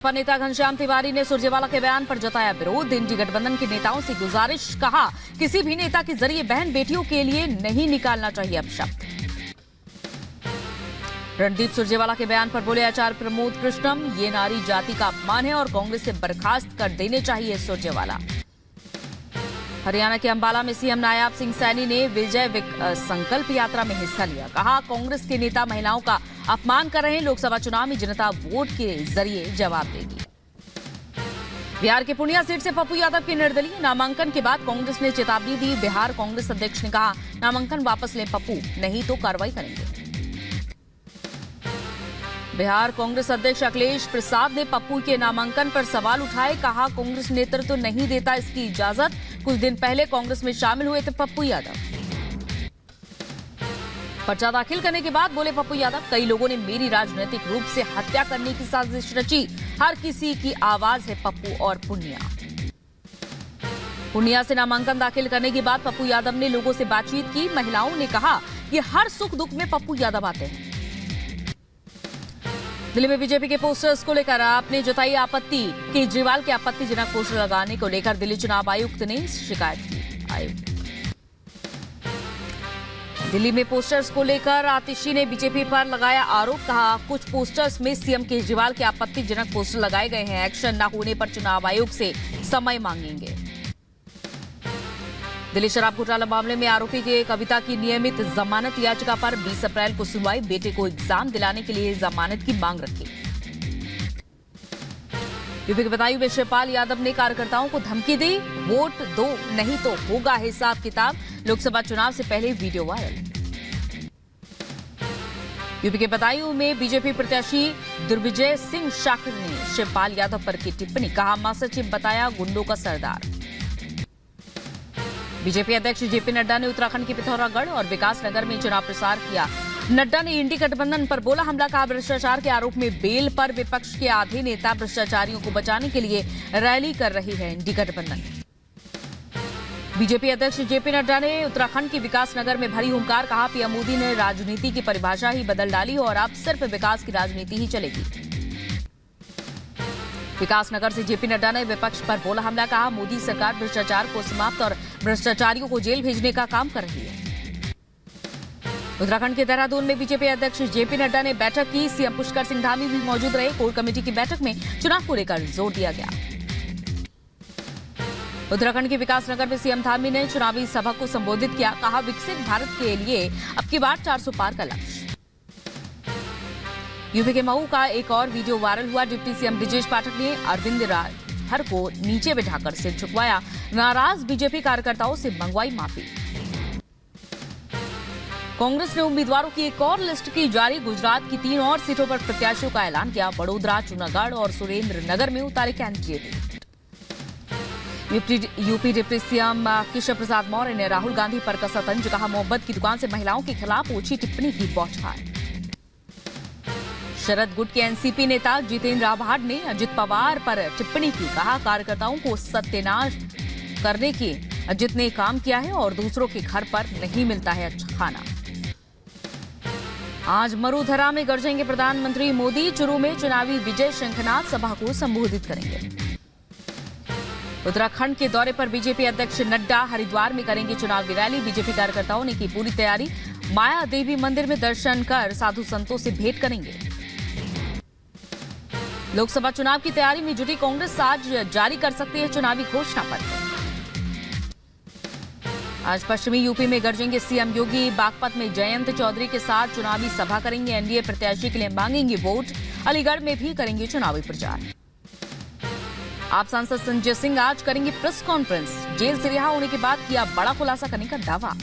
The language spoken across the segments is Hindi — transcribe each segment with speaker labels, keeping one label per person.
Speaker 1: भाजपा नेता घनश्याम तिवारी ने सुरजेवाला के बयान पर जताया विरोध। इंडी गठबंधन के नेताओं से गुजारिश, कहा किसी भी नेता के जरिए बहन बेटियों के लिए नहीं निकालना चाहिए अपशब्द। रणदीप सुरजेवाला के बयान पर बोले आचार्य प्रमोद कृष्णम, ये नारी जाति का अपमान है और कांग्रेस से बर्खास्त कर देने चाहिए सुरजेवाला। हरियाणा के अंबाला में सीएम नायब सिंह सैनी ने विजय संकल्प यात्रा में हिस्सा लिया। कहा कांग्रेस के नेता महिलाओं का अपमान कर रहे हैं, लोकसभा चुनाव में जनता वोट के जरिए जवाब देगी। बिहार के पूर्णिया सीट से पप्पू यादव के निर्दलीय नामांकन के बाद कांग्रेस ने चेतावनी दी। बिहार कांग्रेस अध्यक्ष ने कहा नामांकन वापस लें पप्पू, नहीं तो कार्रवाई करेंगे। बिहार कांग्रेस अध्यक्ष अखिलेश प्रसाद ने पप्पू के नामांकन पर सवाल उठाए। कहा कांग्रेस नेतृत्व नहीं देता इसकी इजाजत। कुछ दिन पहले कांग्रेस में शामिल हुए थे पप्पू यादव। पर्चा दाखिल करने के बाद बोले पप्पू यादव, कई लोगों ने मेरी राजनीतिक रूप से हत्या करने की साजिश रची। हर किसी की आवाज है पप्पू और पूर्णिया। पूर्णिया से नामांकन दाखिल करने के बाद पप्पू यादव ने लोगों से बातचीत की। महिलाओं ने कहा कि हर सुख दुख में पप्पू यादव आते हैं। दिल्ली में बीजेपी के पोस्टर्स को लेकर आपने जताई आपत्ति। केजरीवाल के आपत्तिजनक पोस्टर लगाने को लेकर दिल्ली चुनाव आयुक्त ने शिकायत की। दिल्ली में पोस्टर्स को लेकर आतिशी ने बीजेपी पर लगाया आरोप। कहा कुछ पोस्टर्स में सीएम केजरीवाल के आपत्तिजनक पोस्टर लगाए गए हैं। एक्शन न होने पर चुनाव आयोग से समय मांगेंगे। दिल्ली शराब घोटाला मामले में आरोपी के कविता की नियमित जमानत याचिका पर 20 अप्रैल को सुनवाई। बेटे को एग्जाम दिलाने के लिए जमानत की मांग रखी। यूपी के बदायूं में शिवपाल यादव ने कार्यकर्ताओं को धमकी दी, वोट दो नहीं तो होगा हिसाब किताब। लोकसभा चुनाव से पहले वीडियो वायरल। यूपी के बदायूं में बीजेपी प्रत्याशी दुर्विजय सिंह शाकिर ने शिवपाल यादव पर की टिप्पणी। कहा मास्टर चिप बताया गुंडों का सरदार। बीजेपी अध्यक्ष जेपी नड्डा ने उत्तराखंड के पिथौरागढ़ और विकासनगर में चुनाव प्रचार किया। नड्डा ने इंडी गठबंधन पर बोला हमला। कहा भ्रष्टाचार के आरोप में बेल पर विपक्ष के आधे नेता भ्रष्टाचारियों को बचाने के लिए रैली कर रही है इंडी गठबंधन। बीजेपी अध्यक्ष जेपी नड्डा ने उत्तराखंड के विकासनगर में भरी हुंकार। कहा पीएम मोदी ने राजनीति की परिभाषा ही बदल डाली और अब सिर्फ विकास की राजनीति ही चलेगी। विकासनगर से जेपी नड्डा ने विपक्ष पर बोला हमला। कहा मोदी सरकार भ्रष्टाचार को समाप्त और भ्रष्टाचारियों को जेल भेजने का काम कर रही है। उत्तराखंड के देहरादून में बीजेपी अध्यक्ष जेपी नड्डा ने बैठक की। सीएम पुष्कर सिंह धामी भी मौजूद रहे। कोर कमेटी की बैठक में चुनाव को लेकर जोर दिया गया। उत्तराखंड के विकासनगर में सीएम धामी ने चुनावी सभा को संबोधित किया। कहा विकसित भारत के लिए अब की बार 400 पार का लक्ष्य। यूपी के मऊ का एक और वीडियो वायरल हुआ। डिप्टी सीएम ब्रजेश पाठक ने अरविंद राजभर को नीचे बिठाकर सिर झुकवाया। नाराज बीजेपी कार्यकर्ताओं से मंगवाई माफी। कांग्रेस ने उम्मीदवारों की एक और लिस्ट की जारी। गुजरात की 3 और सीटों पर प्रत्याशियों का ऐलान किया। बड़ोदरा, जूनागढ़ और सुरेंद्र नगर में उतारे candidate. UP deputy CM Keshav Prasad Maurya ने राहुल गांधी पर कसा तंज। कहा मोहब्बत की दुकान से महिलाओं के खिलाफ ओछी टिप्पणी की बौछार। शरद गुट के एनसीपी नेता जितेंद्र आव्हाड ने अजित पवार पर टिप्पणी की। कहा कार्यकर्ताओं को सत्यानाश करने की अजित ने काम किया है और दूसरों के घर पर नहीं मिलता है अच्छा खाना। आज मरुधरा में गरजेंगे प्रधानमंत्री मोदी। चुरू में चुनावी विजय शंखनाद सभा को संबोधित करेंगे। उत्तराखंड के दौरे पर बीजेपी अध्यक्ष नड्डा हरिद्वार में करेंगे चुनावी रैली। बीजेपी कार्यकर्ताओं ने की पूरी तैयारी। माया देवी मंदिर में दर्शन कर साधु संतों से भेंट करेंगे। लोकसभा चुनाव की तैयारी में जुटी कांग्रेस आज जारी कर सकती है चुनावी घोषणा पत्र। आज पश्चिमी यूपी में गरजेंगे सीएम योगी। बागपत में जयंत चौधरी के साथ चुनावी सभा करेंगे। एनडीए प्रत्याशी के लिए मांगेंगे वोट। अलीगढ़ में भी करेंगे चुनावी प्रचार। आप सांसद संजय सिंह आज करेंगे प्रेस कॉन्फ्रेंस। जेल से रिहा होने के बाद किया बड़ा खुलासा करने का दावा।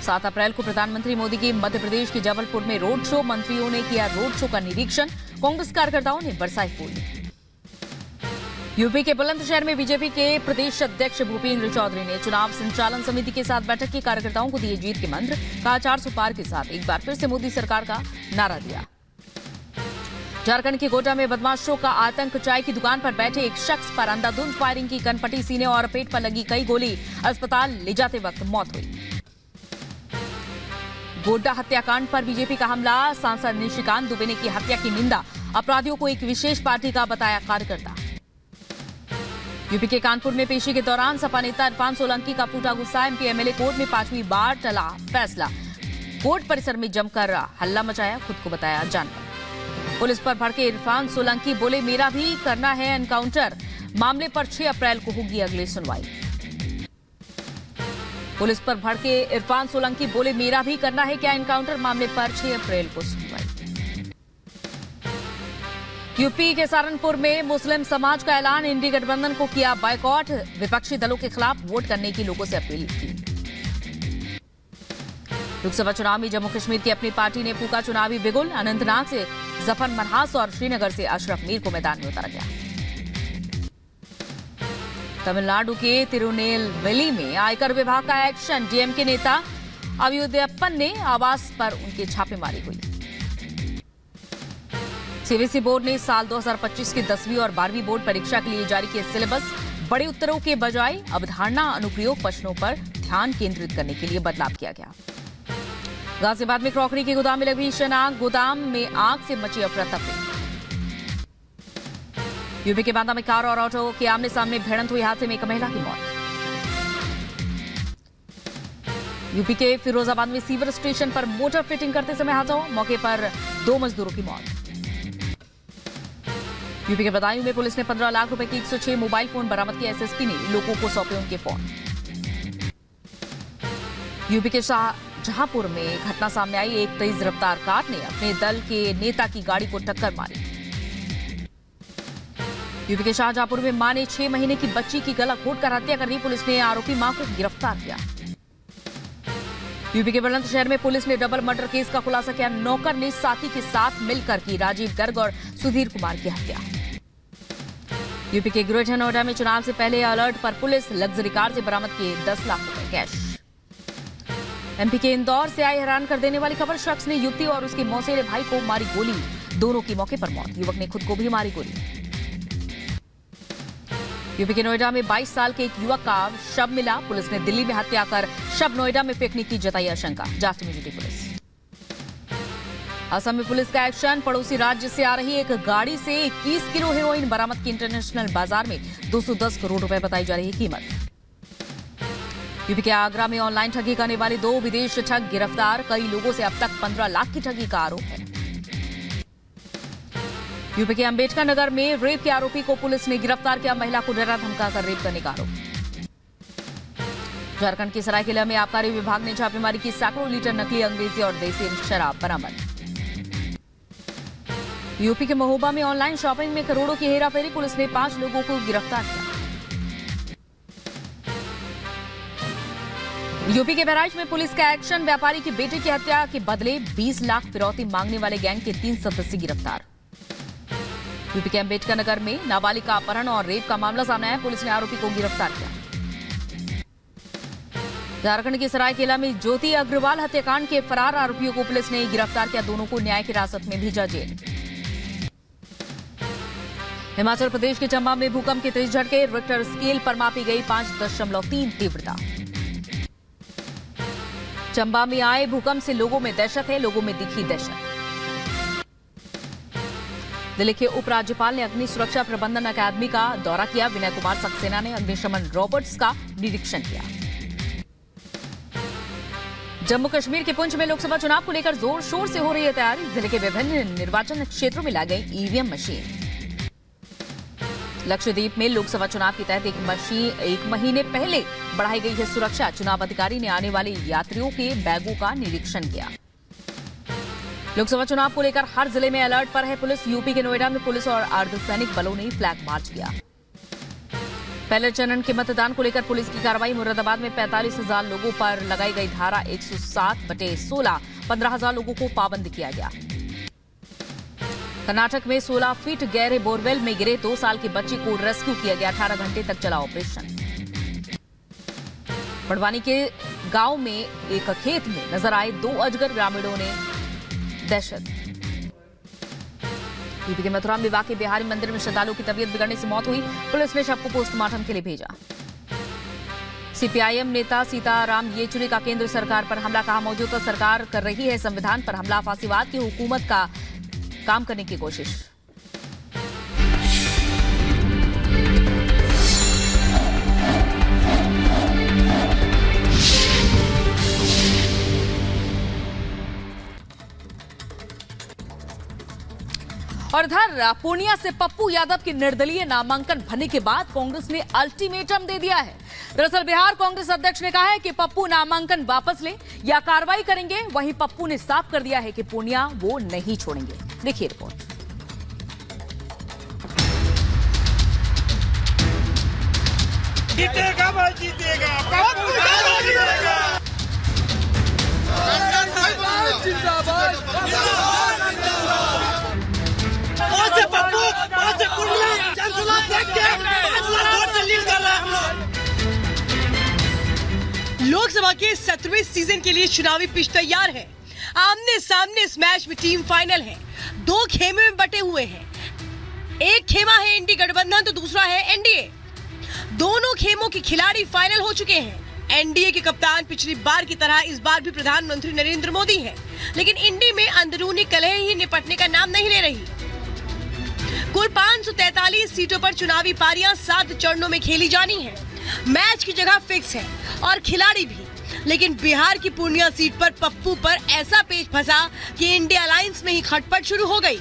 Speaker 1: 7 अप्रैल को प्रधानमंत्री मोदी की मध्य प्रदेश के जबलपुर में रोड शो। मंत्रियों ने किया रोड शो का निरीक्षण। कांग्रेस कार्यकर्ताओं ने बरसाए फूल। यूपी के बुलंदशहर में बीजेपी के प्रदेश अध्यक्ष भूपेंद्र चौधरी ने चुनाव संचालन समिति के साथ बैठक की। कार्यकर्ताओं को दिए जीत के मंत्र। कहा 400 पार के साथ एक बार फिर से मोदी सरकार का नारा दिया। झारखंड के गोड्डा में बदमाशों का आतंक। चाय की दुकान पर बैठे एक शख्स पर अंधाधुंध फायरिंग की। कनपटी, सीने और पेट पर लगी कई गोली। अस्पताल ले जाते वक्त मौत हुई। गोड्डा हत्याकांड पर बीजेपी का हमला। सांसद निशिकांत दुबे ने की हत्या की निंदा। अपराधियों को एक विशेष पार्टी का बताया कार्यकर्ता। यूपी के कानपुर में पेशी के दौरान सपा नेता इरफान सोलंकी का फूटा गुस्सा। एमपी एमएलए कोर्ट में 5वीं बार टला फैसला। कोर्ट परिसर में जमकर हल्ला मचाया, खुद को बताया जानवर। पुलिस पर भड़के इरफान सोलंकी बोले मेरा भी करना है एनकाउंटर। मामले पर 6 अप्रैल को होगी अगली सुनवाई। पुलिस पर भड़के इरफान सोलंकी बोले मेरा भी करना है क्या एनकाउंटर। मामले पर 6 अप्रैल को सुनवाई। यूपी के सहारनपुर में मुस्लिम समाज का ऐलान। इंडी गठबंधन को किया बायकॉट। विपक्षी दलों के खिलाफ वोट करने की लोगों से अपील की। लोकसभा चुनाव में जम्मू कश्मीर की अपनी पार्टी ने फूका चुनावी बिगुल। अनंतनाग से जफर मनहास और श्रीनगर से अशरफ मीर को मैदान में उतारा गया। तमिलनाडु के तिरुनेलवेली में आयकर विभाग का एक्शन। डीएमके नेता अवियुदयप्पन ने आवास पर उनकी छापेमारी हुई। सीबीएसई बोर्ड ने साल 2025 की 10वीं और 12वीं बोर्ड परीक्षा के लिए जारी किए सिलेबस। बड़े उत्तरों के बजाय अवधारणा अनुप्रयोग प्रश्नों पर ध्यान केंद्रित करने के लिए बदलाव किया गया। गाजियाबाद में क्रॉकरी के गोदाम में लगी भीषण आग। गोदाम में आग से मची अफरा तफरी। यूपी के बांदा में कार और ऑटो के आमने सामने भिड़ंत हुई। हादसे में एक महिला की मौत। यूपी के फिरोजाबाद में सीवर स्टेशन पर मोटर फिटिंग करते समय हादसा हुआ। मौके पर 2 मजदूरों की मौत। यूपी के बदायूं में पुलिस ने 15 लाख रुपए के 106 मोबाइल फोन बरामद किए। एसएसपी ने लोगों को सौंपे उनके फोन। यूपी के शाहजहांपुर में घटना सामने आई। एक तेज रफ्तार कार ने अपने दल के नेता की गाड़ी को टक्कर मारी। यूपी के शाहजहांपुर में मां ने 6 महीने की बच्ची की गला घोंटकर हत्या कर दी। पुलिस ने आरोपी मां को गिरफ्तार किया। यूपी के बुलंदशहर में पुलिस ने डबल मर्डर केस का खुलासा किया। नौकर ने साथी के साथ मिलकर की राजीव गर्ग और सुधीर कुमार की हत्या। यूपी के ग्रेटर नोएडा में चुनाव से पहले अलर्ट पर पुलिस। लग्जरी कार से बरामद किए 10 लाख रुपए कैश। एमपी के इंदौर से आई हैरान कर देने वाली खबर। शख्स ने युवती और उसके मौसेरे भाई को मारी गोली। दोनों की मौके पर मौत। युवक ने खुद को भी मारी गोली। यूपी के नोएडा में 22 साल के एक युवक का शव मिला। पुलिस ने दिल्ली में हत्या कर शव नोएडा में फेंकने की जताई आशंका। जांच में जुटी पुलिस। असम में पुलिस का एक्शन। पड़ोसी राज्य से आ रही एक गाड़ी से 21 किलो हेरोइन बरामद की। इंटरनेशनल बाजार में 210 करोड़ रुपए बताई जा रही कीमत। यूपी के आगरा में ऑनलाइन ठगी करने वाले 2 विदेश ठग गिरफ्तार। कई लोगों से अब तक 15 लाख की ठगी का आरोप है। यूपी के अंबेडकर नगर में रेप के आरोपी को पुलिस ने गिरफ्तार किया। महिला को डरा धमकाकर रेप करने का आरोप। झारखंड के सरायकेला में आबकारी विभाग ने छापेमारी की। सैकड़ों लीटर नकली अंग्रेजी और देसी शराब बरामद। यूपी के महोबा में ऑनलाइन शॉपिंग में करोड़ों की हेराफेरी। पुलिस ने 5 लोगों को गिरफ्तार किया। यूपी के बहराइच में पुलिस का एक्शन। व्यापारी की बेटे की हत्या के बदले 20 लाख फिरौती मांगने वाले गैंग के 3 सदस्य गिरफ्तार। यूपी के अंबेडकर नगर में नाबालिग का अपहरण और रेप का मामला सामने आया। पुलिस ने आरोपी को गिरफ्तार किया। झारखंड के सरायकेला में ज्योति अग्रवाल हत्याकांड के फरार आरोपियों को पुलिस ने गिरफ्तार किया। दोनों को न्यायिक हिरासत में भेजा जेल। हिमाचल प्रदेश के चंबा में भूकंप के तेज झटके। रिक्टर स्केल पर मापी गई 5.3 तीव्रता। चंबा में आए भूकंप से लोगों में दहशत है। लोगों में दिखी दहशत। दिल्ली के उपराज्यपाल ने अग्नि सुरक्षा प्रबंधन अकादमी का दौरा किया। विनय कुमार सक्सेना ने अग्निशमन रोबोट्स का निरीक्षण किया। जम्मू कश्मीर के पुंछ में लोकसभा चुनाव को लेकर जोर शोर से हो रही है तैयारी। जिले के विभिन्न निर्वाचन क्षेत्रों में ला गई ईवीएम मशीन। लक्षद्वीप में लोकसभा चुनाव के तहत एक महीने पहले बढ़ाई गई है सुरक्षा। चुनाव अधिकारी ने आने वाले यात्रियों के बैगों का निरीक्षण किया। लोकसभा चुनाव को लेकर हर जिले में अलर्ट पर है पुलिस। यूपी के नोएडा में पुलिस और अर्धसैनिक बलों ने फ्लैग मार्च किया। पहले चरण के मतदान को लेकर पुलिस की कार्रवाई। मुरादाबाद में 45,000 लोगों पर लगाई गई धारा 107/16। 15,000 लोगों को पाबंद किया गया। कर्नाटक में 16 फीट गहरे बोरवेल में गिरे 2 साल के बच्चे को रेस्क्यू किया गया। 18 घंटे तक चला ऑपरेशन। बड़वानी के गांव में एक खेत में नजर आए 2 अजगर। ग्रामीणों ने दहशत। यूपी के मथुरा में वाकई बिहारी मंदिर में श्रद्धालुओं की तबीयत बिगड़ने से मौत हुई। पुलिस ने शव को पोस्टमार्टम के लिए भेजा। सीपीआईएम नेता सीताराम येचुरी का केंद्र सरकार पर हमला। कहा मौजूदा सरकार कर रही है संविधान पर हमला। फांसीवाद की हुकूमत का काम करने की कोशिश। और इधर पूर्णिया से पप्पू यादव के निर्दलीय नामांकन भरने के बाद कांग्रेस ने अल्टीमेटम दे दिया है। दरअसल बिहार कांग्रेस अध्यक्ष ने कहा है कि पप्पू नामांकन वापस ले या कार्रवाई करेंगे। वहीं पप्पू ने साफ कर दिया है कि पूर्णिया वो नहीं छोड़ेंगे। देखिए रिपोर्ट।
Speaker 2: जीतेगा भाई, जीतेगा पप्पू जीतेगा।
Speaker 3: लोकसभा के 17वें सीजन के लिए चुनावी पिच तैयार है। आमने सामने इस मैच में टीम फाइनल है। 2 खेमे में बटे हुए हैं। एक खेमा है इंडी गठबंधन तो दूसरा है एनडीए। दोनों खेमों के खिलाड़ी फाइनल हो चुके हैं। एनडीए के कप्तान पिछली बार की तरह इस बार भी प्रधानमंत्री नरेंद्र मोदी हैं, लेकिन इंडी में अंदरूनी कलह ही निपटने का नाम नहीं ले रही। कुल 543 सीटों पर चुनावी पारियां 7 चरणों में खेली जानी है। मैच की जगह फिक्स है और खिलाड़ी भी, लेकिन बिहार की पूर्णिया सीट पर पप्पू पर ऐसा पेच फंसा कि इंडिया अलायंस में ही खटपट शुरू हो गई।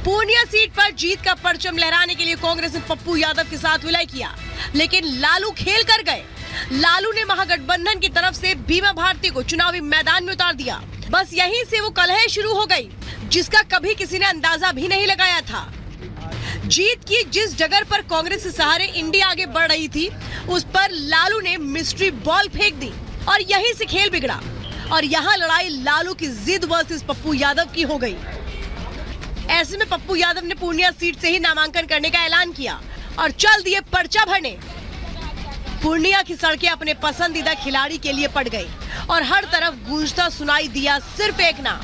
Speaker 3: पूर्णिया सीट पर जीत का परचम लहराने के लिए कांग्रेस ने पप्पू यादव के साथ विलय किया, लेकिन लालू खेल कर गए। लालू ने महागठबंधन की तरफ से बीमा भारती को चुनावी मैदान में उतार दिया। बस यहीं से वो कलह शुरू हो गई, जिसका कभी किसी ने अंदाजा भी नहीं लगाया था। जीत की जिस जगह पर कांग्रेस के सहारे इंडिया आगे बढ़ रही थी, उस पर लालू ने मिस्ट्री बॉल फेंक दी और यहीं से खेल बिगड़ा। और यहाँ लड़ाई लालू की जिद वर्सेस पप्पू यादव की हो गई। ऐसे में पप्पू यादव ने पूर्णिया सीट से ही नामांकन करने का ऐलान किया और चल दिए पर्चा भरने। पूर्णिया की सड़कें अपने पसंदीदा खिलाड़ी के लिए पड़ गई और हर तरफ गूंजता सुनाई दिया सिर्फ एक नाम,